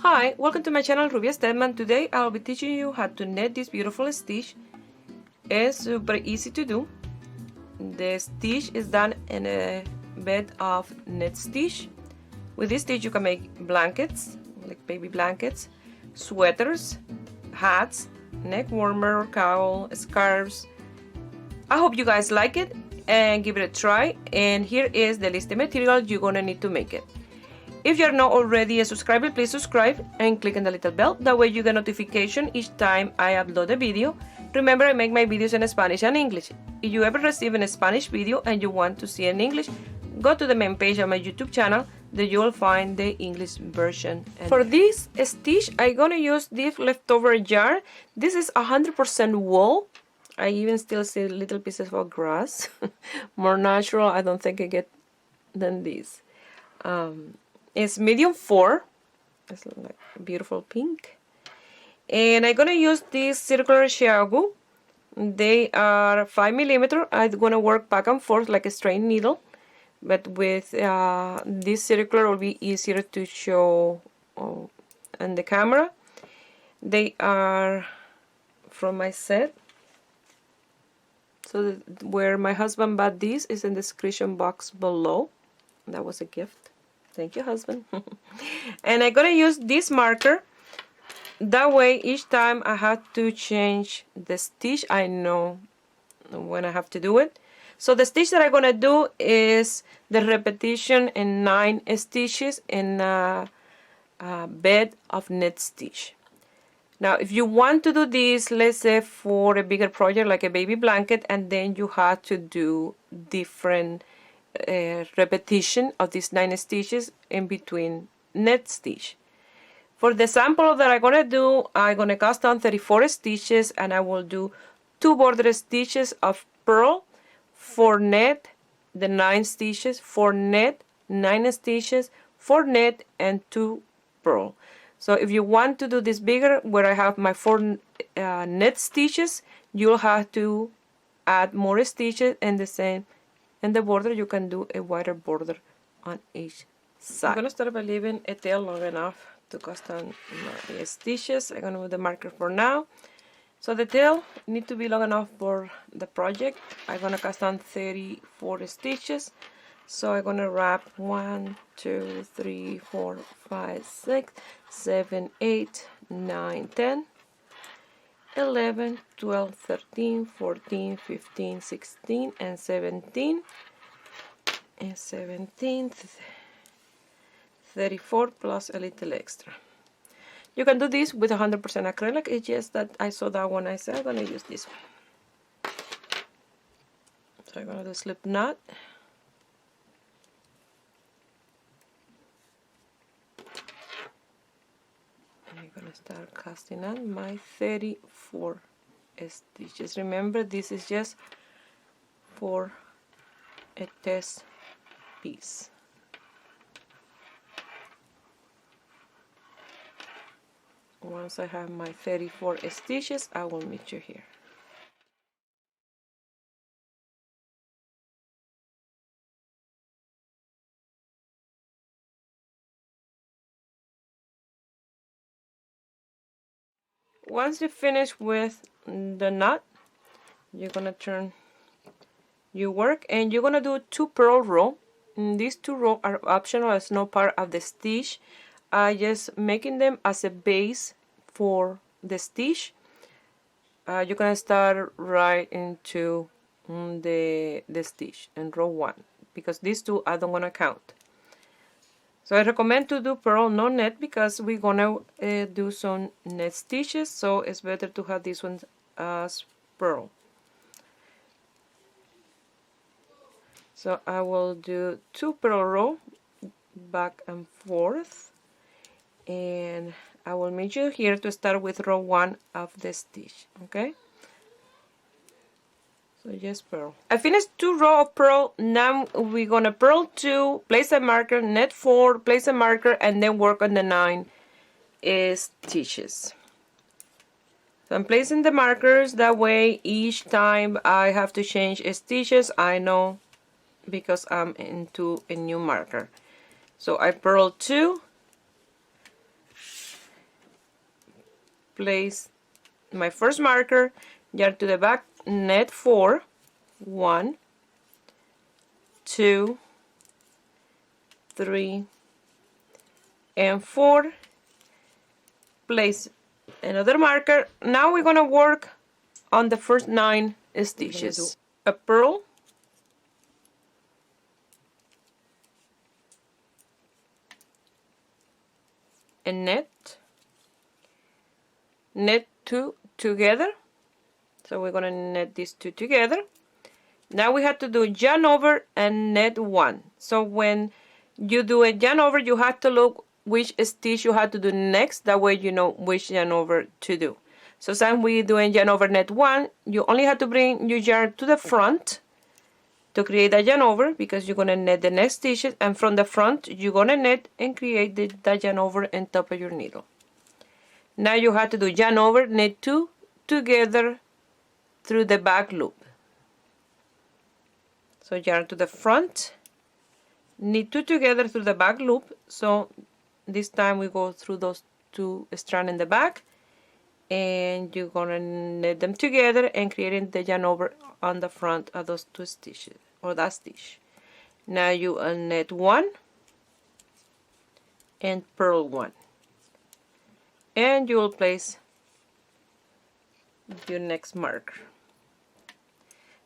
Hi, welcome to my channel Rubia Stedman. Today I'll be teaching you how to knit this beautiful stitch. It's super easy to do. The stitch is done in a bed of knit stitch. With this stitch you can make blankets, like baby blankets, sweaters, hats, neck warmer, cowl, scarves. I hope you guys like it and give it a try. And here is the list of material you're gonna need to make it. If you're not already a subscriber, please subscribe and click on the little bell. That way you get notification each time I upload a video. Remember, I make my videos in Spanish and English. If you ever receive a Spanish video and you want to see it in English, go to the main page of my YouTube channel. There you will find the English version. And for this stitch, I'm gonna use this leftover yarn. This is 100% wool. I even still see little pieces of grass. More natural, I don't think I get than this. It's medium 4. It's like beautiful pink. And I'm gonna use this circular shiagu. They are 5mm. I'm gonna work back and forth like a straight needle, but with this circular will be easier to show on the camera. They are from my set. So where my husband bought these is in the description box below. That was a gift. Thank you, husband. And I'm gonna use this marker. That way each time I have to change the stitch, I know when I have to do it. So the stitch that I'm gonna do is the repetition in 9 stitches in a bed of knit stitch. Now if you want to do this, let's say for a bigger project like a baby blanket, and then you have to do different repetition of these 9 stitches in between knit stitch. For the sample that I'm gonna do, I'm gonna cast on 34 stitches, and I will do 2 border stitches of purl, 4 knit, the 9 stitches, 4 knit, 9 stitches, 4 knit, and 2 purl. So if you want to do this bigger, where I have my 4 knit stitches, you'll have to add more stitches in the same. In the border, you can do a wider border on each side. I'm gonna start by leaving a tail long enough to cast on my stitches. I'm gonna move the marker for now. So the tail needs to be long enough for the project. I'm gonna cast on 34 stitches. So I'm gonna wrap 1, 2, 3, 4, 5, 6, 7, 8, 9, 10. 11, 12, 13, 14, 15, 16, and 17. And 17, 34 plus a little extra. You can do this with 100% acrylic. It's just that I saw that one. I said I'm going to use this one. So I'm going to do slip knot. I'm going to start casting on my 34 stitches. Remember, this is just for a test piece. Once I have my 34 stitches, I will meet you here. Once you finish with the knot, you're gonna turn your work, and you're gonna do 2 purl row. And these 2 rows are optional, it's not part of the stitch. I just making them as a base for the stitch. You're gonna start right into the stitch in row 1, because these 2 I don't wanna count. So I recommend to do purl, no net, because we're gonna do some net stitches, so it's better to have this one as purl. So I will do 2 purl row back and forth, and I will meet you here to start with row 1 of the stitch. Okay, so just purl. I finished 2 rows of purl. Now we're gonna purl 2, place a marker, knit 4, place a marker, and then work on the 9 stitches. So I'm placing the markers, that way each time I have to change stitches, I know, because I'm into a new marker. So I purl 2, place my first marker, yarn to the back, net 4, 1, 2, 3, and 4, place another marker. Now we're going to work on the first 9 stitches. A purl, a net 2 together, so we're going to net these 2 together. Now we have to do yarn over and net 1. So when you do a yarn over, you have to look which stitch you have to do next, that way you know which yarn over to do. So since we're doing yarn over net 1, you only have to bring your yarn to the front to create a yarn over, because you're going to net the next stitches, and from the front you're going to net and create the yarn over on top of your needle. Now you have to do yarn over, net 2 together through the back loop. So yarn to the front, knit 2 together through the back loop. So this time we go through those 2 strands in the back, and you're gonna knit them together and creating the yarn over on the front of those 2 stitches, or that stitch. Now you net 1 and purl 1, and you will place your next marker.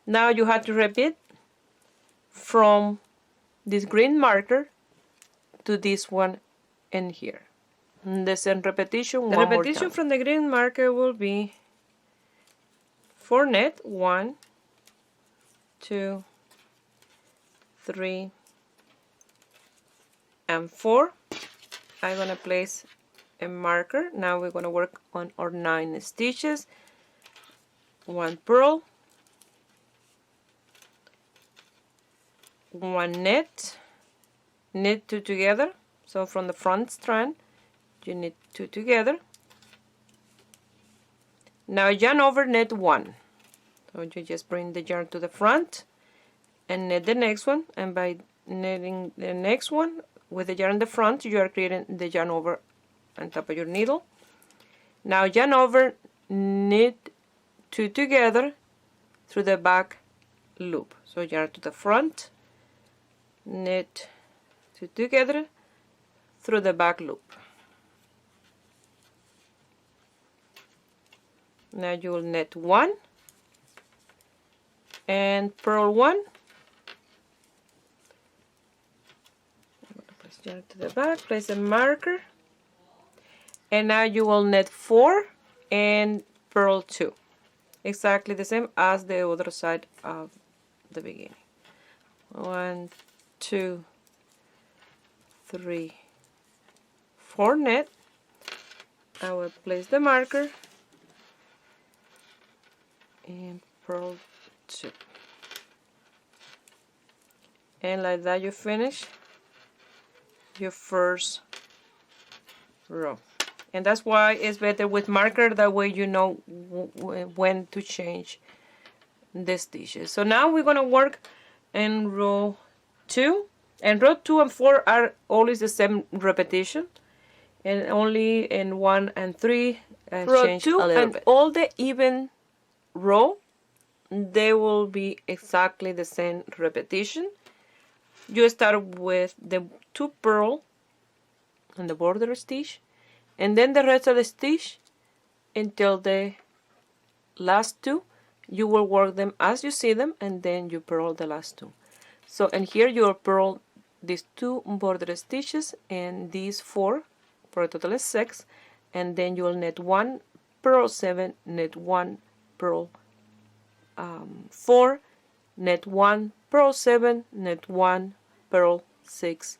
Now you have to repeat from this green marker to this one in here. The same repetition. The repetition from the green marker will be 4 net, 1, 2, 3, and 4. I'm gonna place a marker. Now we're gonna work on our 9 stitches. 1 purl, 1 net, knit 2 together. So from the front strand you knit 2 together. Now yarn over, net 1. So you just bring the yarn to the front and knit the next one, and by knitting the next one with the yarn in the front, you are creating the yarn over on top of your needle. Now yarn over, knit 2 together through the back loop. So yarn to the front, knit 2 together through the back loop. Now you will knit 1 and purl 1. I'm going to place yarn to the back, place a marker, and now you will knit 4 and purl 2. Exactly the same as the other side of the beginning. 1, 2, 3, 4 net. I will place the marker and purl 2, and like that you finish your first row. And that's why it's better with marker, that way you know when to change the stitches. So now we're going to work in row 2, and row 2 and 4 are always the same repetition, and only in 1 and 3 row 2 and bit. All the even row, they will be exactly the same repetition. You start with the 2 purl on the border stitch, and then the rest of the stitch until the last 2. You will work them as you see them, and then you purl the last 2. So in here you will purl these 2 border stitches and these 4 for a total of 6, and then you will knit 1, purl 7, knit 1, purl 4, knit 1, purl 7, knit 1, purl 6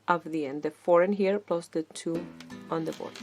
of the end, the 4 in here plus the 2 on the border.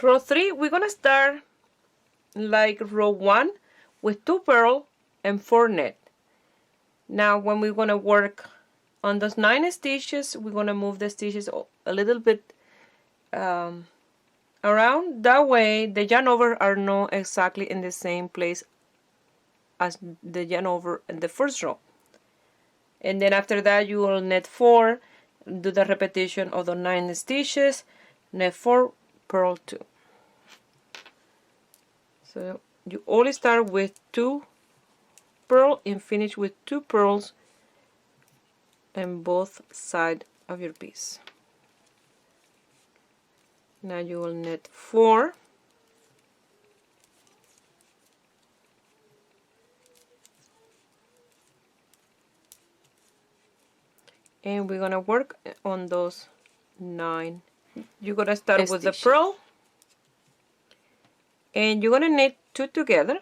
Row 3, we're gonna start like row 1 with 2 purl and 4 net. Now when we're gonna work on those 9 stitches, we're gonna move the stitches a little bit around. That way the yarn over are not exactly in the same place as the yarn over in the first row. And then after that you will net 4, do the repetition of the 9 stitches, net 4, purl 2. So you always start with 2 purl and finish with 2 purls on both sides of your piece. Now you will net 4, and we're gonna work on those 9. You're gonna start with the purl, and you're gonna knit 2 together,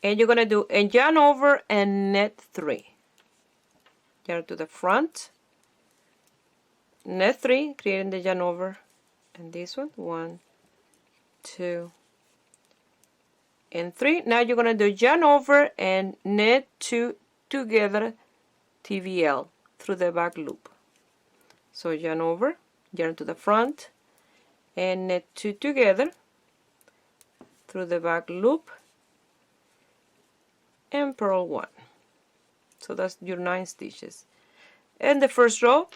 and you're gonna do a yarn over and net 3. Yarn to the front, net 3, creating the yarn over, and this one, 1, 2, and 3. Now you're gonna do yarn over and net 2 together, TVL through the back loop. So yarn over, yarn to the front, and net 2 together through the back loop, and purl 1. So that's your 9 stitches. In the first row,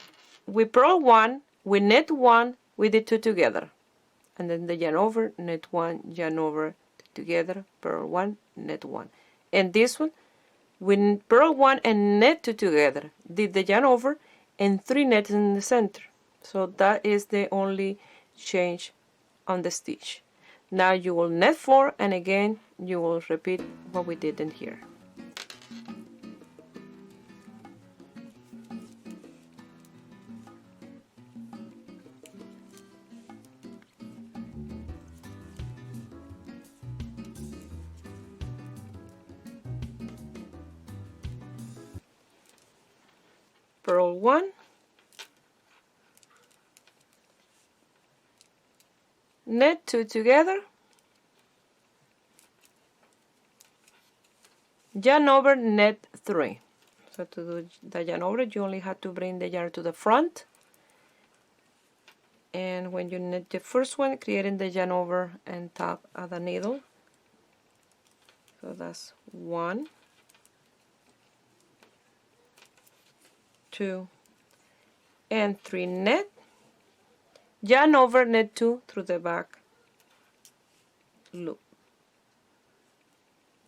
we purl 1, we net 1, we did 2 together, and then the yarn over, net 1, yarn over, together, purl 1, net 1. And this one, we purl 1 and net 2 together, did the yarn over, and 3 nets in the center. So that is the only change on the stitch. Now you will net 4, and again you will repeat what we did in here. Purl 1, net 2 together, yarn over, net 3. So to do the yarn over, you only have to bring the yarn to the front, and when you knit the first one, creating the yarn over and top of the needle. So that's 1, 2, and 3 net, yarn over, net 2 through the back loop,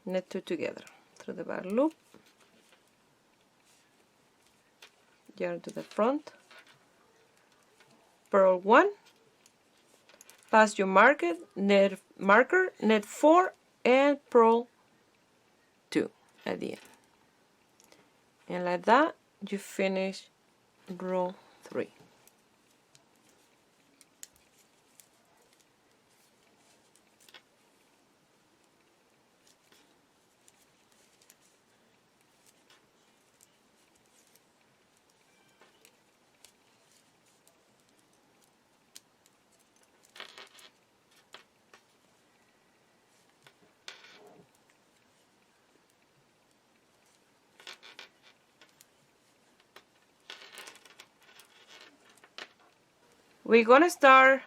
net 2 together through the back loop, yarn to the front, purl 1, pass your marker, net 4, and purl 2 at the end. And like that you finish row 3. We're gonna start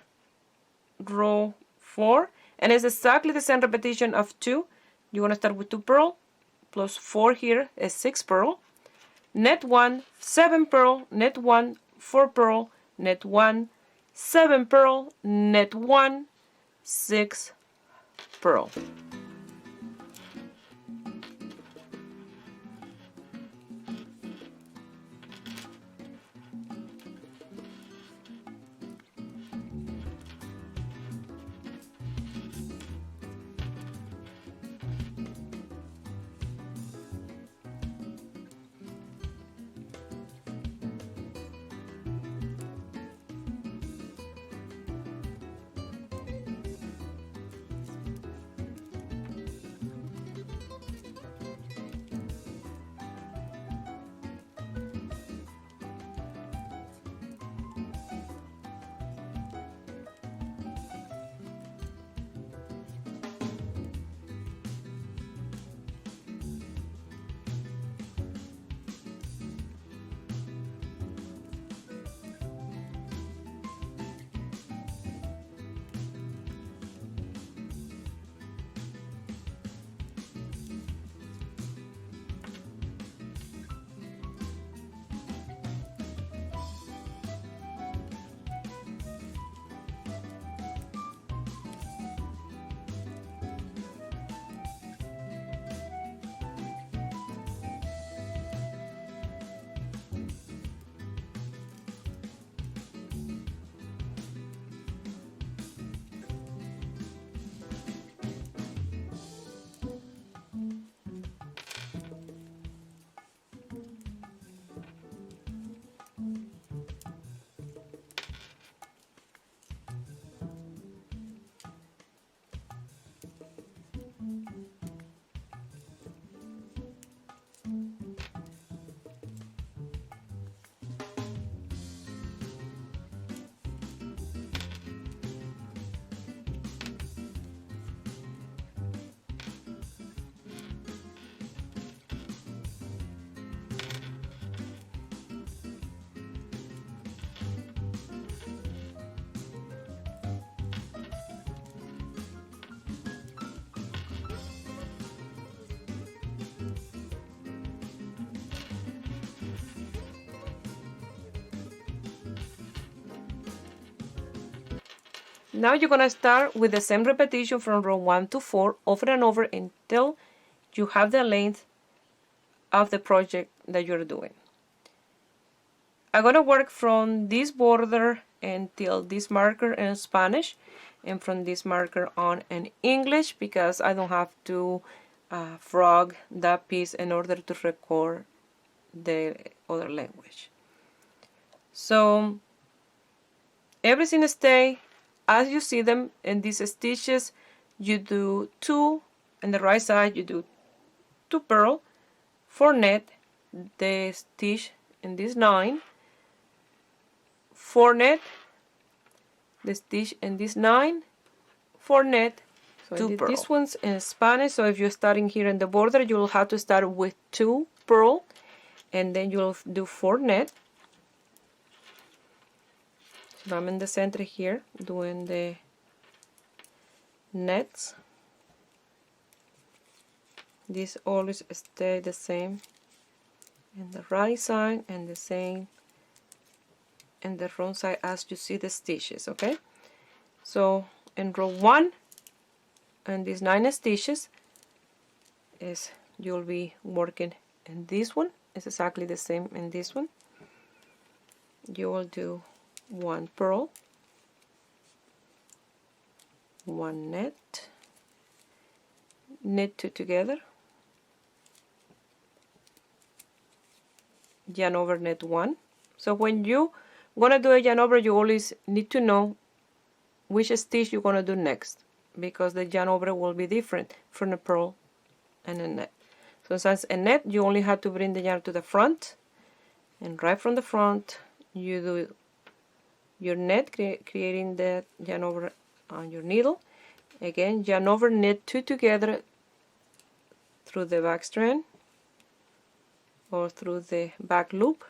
row 4, and it's exactly the same repetition of 2. You're gonna start with 2 purl plus 4 here is 6 purl, net 1, 7 purl, net 1, 4 purl, net 1, 7 purl, net 1, 6 purl. Now you're going to start with the same repetition from row 1 to 4 over and over until you have the length of the project that you're doing. I'm going to work from this border until this marker in Spanish, and from this marker on in English, because I don't have to frog that piece in order to record the other language. So everything stay as you see them in these stitches. You do 2 on the right side, you do 2 purl, 4 net, the stitch in this 9, 4 net, the stitch in this 9, 4 net, so 2 purl. This one's in Spanish, so if you're starting here in the border, you will have to start with 2 purl, and then you'll do 4 net. So I'm in the center here doing the nets. These always stay the same in the right side and the same in the wrong side as you see the stitches, okay? So in row 1 and these 9 stitches is you'll be working in this one. It's exactly the same in this one. You will do 1 purl, 1 net, knit 2 together, yarn over, net 1. So when you gonna do a yarn over, you always need to know which stitch you're gonna do next, because the yarn over will be different from a purl and a net. So since a net, you only have to bring the yarn to the front, and right from the front you do your net, creating the yarn over on your needle. Again, yarn over, knit 2 together through the back strand or through the back loop.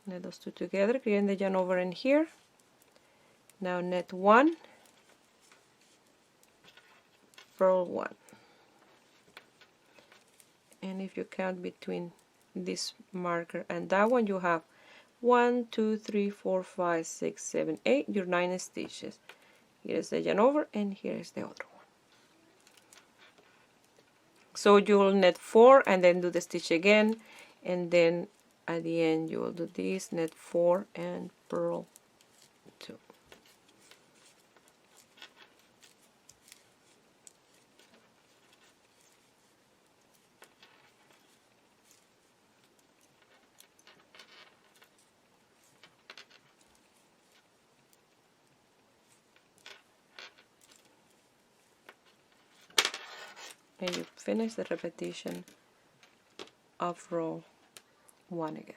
Knit those 2 together, creating the yarn over in here. Now net 1, purl 1. And if you count between this marker and that one, you have 1, 2, 3, 4, 5, 6, 7, 8, your 9 stitches. Here is the yarn over, and here is the other one. So you will knit 4 and then do the stitch again, and then at the end you will do this, knit 4 and purl 2. And you finish the repetition of row 1 again.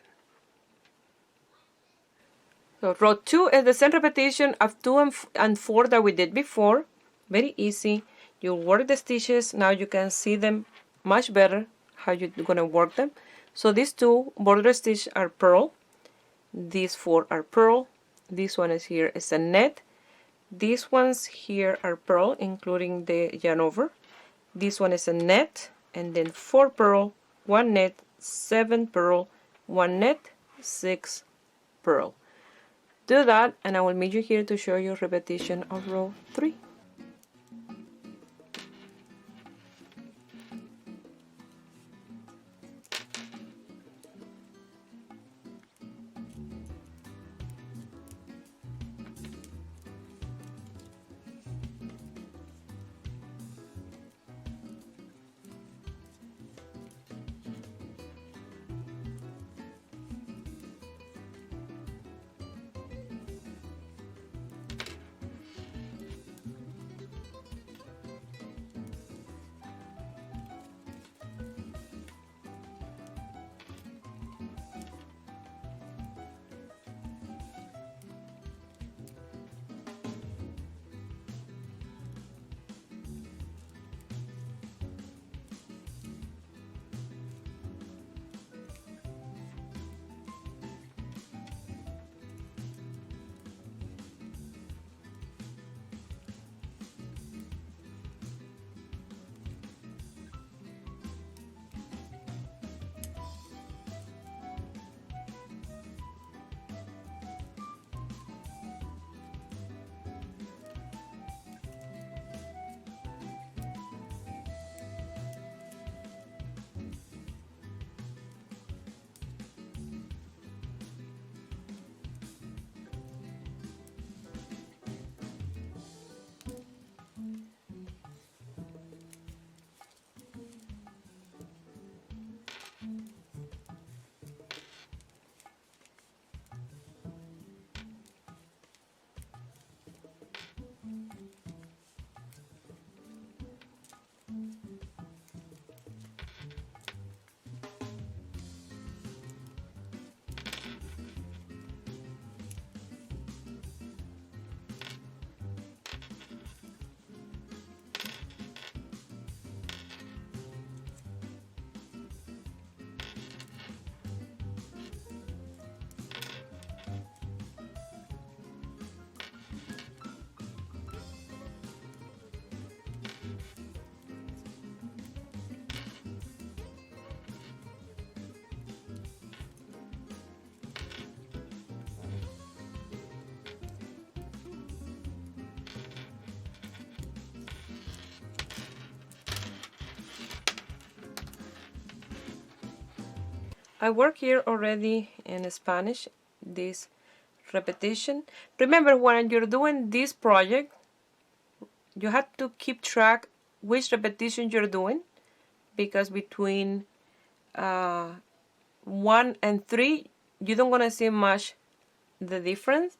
So row 2 is the same repetition of 2 and 4 that we did before. Very easy. You work the stitches. Now you can see them much better, how you're going to work them. So these 2 border stitches are purl. These 4 are purl. This one is here is a net. These ones here are purl, including the yarn over. This one is a net, and then 4 purl, 1 net, 7 purl, 1 net, 6 purl. Do that, and I will meet you here to show you repetition of row 3. I work here already in Spanish, this repetition. Remember, when you're doing this project, you have to keep track which repetition you're doing, because between 1 and 3, you don't want to see much the difference.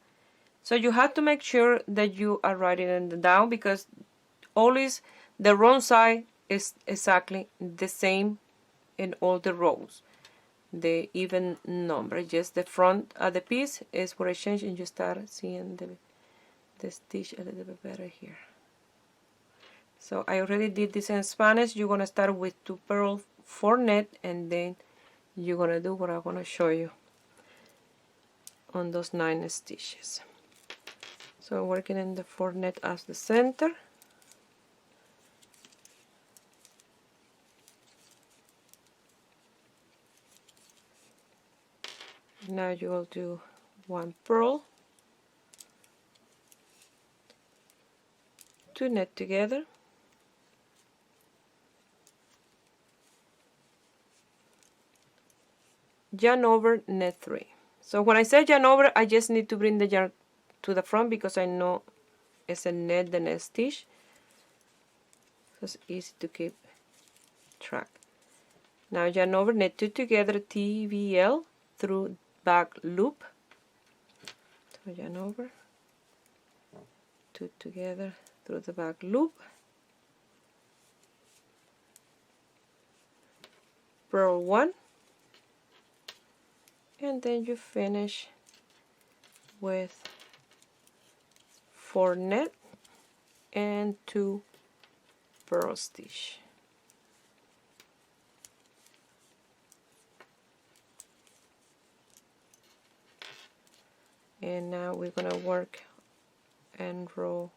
So you have to make sure that you are writing it down, because always the wrong side is exactly the same in all the rows. The even number, just the front of the piece is where I change, and you start seeing the stitch a little bit better here. So I already did this in Spanish. You're gonna start with 2 purls, 4 net, and then you're gonna do what I'm gonna show you on those 9 stitches. So working in the 4 net as the center. Now you will do 1 purl, 2 net together, yarn over, net 3. So when I say yarn over, I just need to bring the yarn to the front, because I know it's a net, the next stitch, so it's easy to keep track. Now yarn over, net 2 together, TVL through back loop. So yarn over, 2 together through the back loop, purl 1, and then you finish with 4 net and 2 purl stitch. And now we're gonna work and row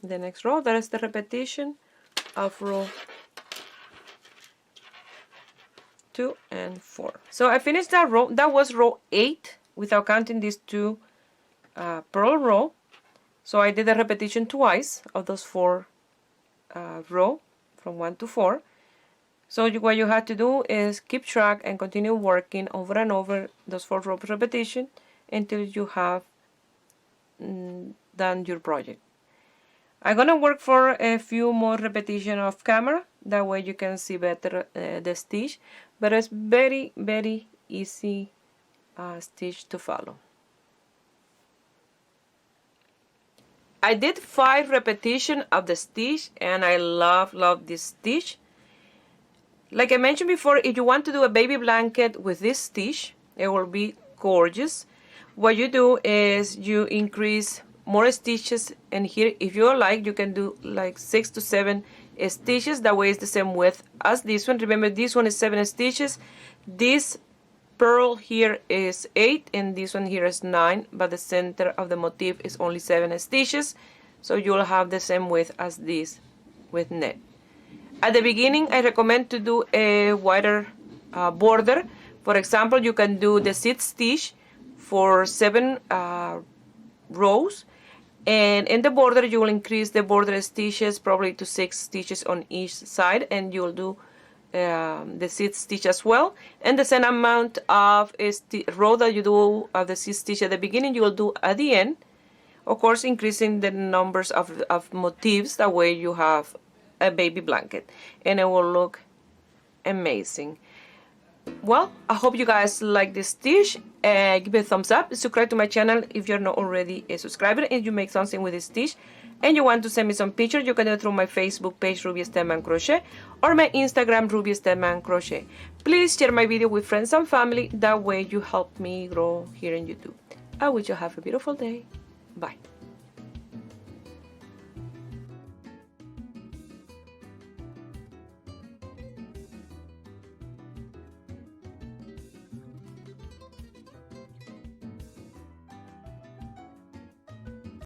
the next row. That is the repetition of row 2 and 4. So I finished that row. That was row 8 without counting these 2 purl row. So I did a repetition twice of those 4 row from 1 to 4. So what you have to do is keep track and continue working over and over those 4 row repetition until you have done your project. I'm gonna work for a few more repetition off camera, that way you can see better the stitch, but it's very easy stitch to follow. I did 5 repetition of the stitch, and I love this stitch. Like I mentioned before, if you want to do a baby blanket with this stitch, it will be gorgeous. What you do is you increase more stitches, and here, if you like, you can do like 6 to 7 stitches. That way it's the same width as this one. Remember, this one is 7 stitches. This purl here is 8, and this one here is 9, but the center of the motif is only 7 stitches. So you'll have the same width as this with net. At the beginning, I recommend to do a wider border. For example, you can do the seed stitch for 7 rows, and in the border you will increase the border stitches probably to 6 stitches on each side, and you'll do the seed stitch as well, and the same amount of row that you do of the seed stitch at the beginning you will do at the end, of course increasing the numbers of motifs. That way you have a baby blanket, and it will look amazing. Well, I hope you guys like this stitch. Give it a thumbs up, subscribe to my channel if you're not already a subscriber, and you make something with this stitch and you want to send me some pictures, you can do it through my Facebook page, Ruby Stedman Crochet, or my Instagram, Ruby Stedman Crochet. Please share my video with friends and family, that way you help me grow here on YouTube. I wish you have a beautiful day. Bye.